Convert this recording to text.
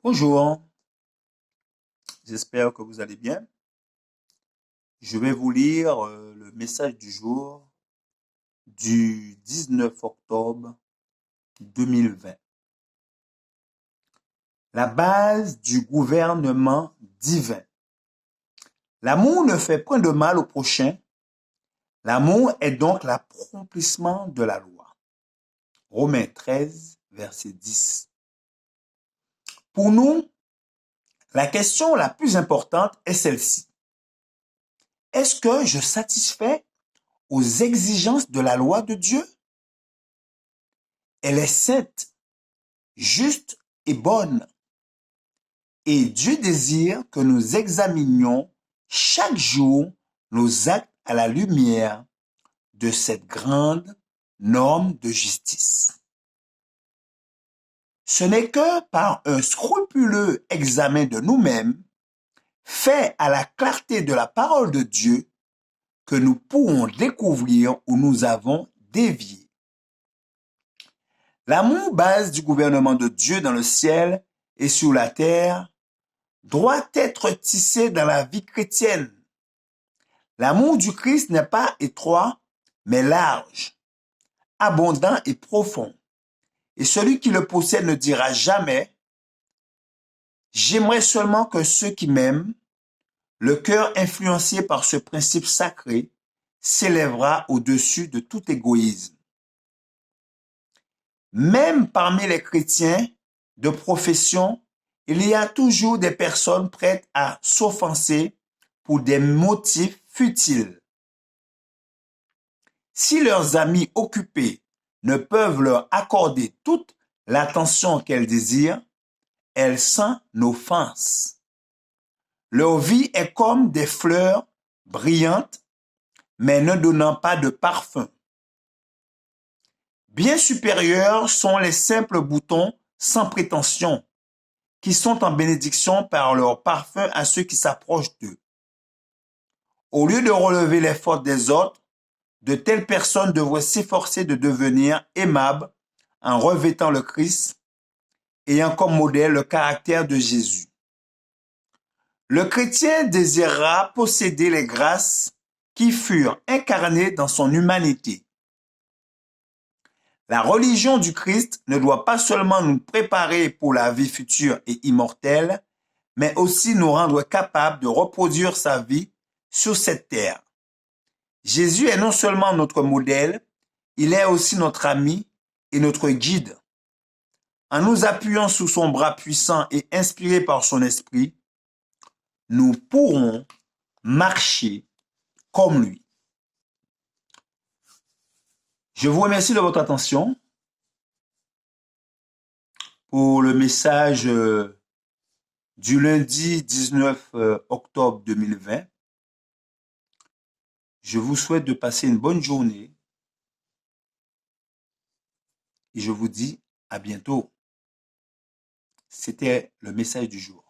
Bonjour, j'espère que vous allez bien. Je vais vous lire le message du jour du 19 octobre 2020. La base du gouvernement divin. L'amour ne fait point de mal au prochain. L'amour est donc l'accomplissement de la loi. Romains 13, verset 10. Pour nous, la question la plus importante est celle-ci. Est-ce que je satisfais aux exigences de la loi de Dieu? Elle est sainte, juste et bonne. Et Dieu désire que nous examinions chaque jour nos actes à la lumière de cette grande norme de justice. Ce n'est que par un scrupuleux examen de nous-mêmes, fait à la clarté de la parole de Dieu, que nous pourrons découvrir où nous avons dévié. L'amour base du gouvernement de Dieu dans le ciel et sur la terre doit être tissé dans la vie chrétienne. L'amour du Christ n'est pas étroit, mais large, abondant et profond. Et celui qui le possède ne dira jamais « J'aimerais seulement que ceux qui m'aiment », le cœur influencé par ce principe sacré, s'élèvera au-dessus de tout égoïsme. Même parmi les chrétiens de profession, il y a toujours des personnes prêtes à s'offenser pour des motifs futiles. Si leurs amis occupés ne peuvent leur accorder toute l'attention qu'elles désirent, elles sentent l'offense. Leur vie est comme des fleurs brillantes, mais ne donnant pas de parfum. Bien supérieurs sont les simples boutons sans prétention, qui sont en bénédiction par leur parfum à ceux qui s'approchent d'eux. Au lieu de relever les fautes des autres, de telles personnes devraient s'efforcer de devenir aimables en revêtant le Christ, ayant comme modèle le caractère de Jésus. Le chrétien désirera posséder les grâces qui furent incarnées dans son humanité. La religion du Christ ne doit pas seulement nous préparer pour la vie future et immortelle, mais aussi nous rendre capables de reproduire sa vie sur cette terre. Jésus est non seulement notre modèle, il est aussi notre ami et notre guide. En nous appuyant sous son bras puissant et inspiré par son esprit, nous pourrons marcher comme lui. Je vous remercie de votre attention pour le message du lundi 19 octobre 2020. Je vous souhaite de passer une bonne journée et je vous dis à bientôt. C'était le message du jour.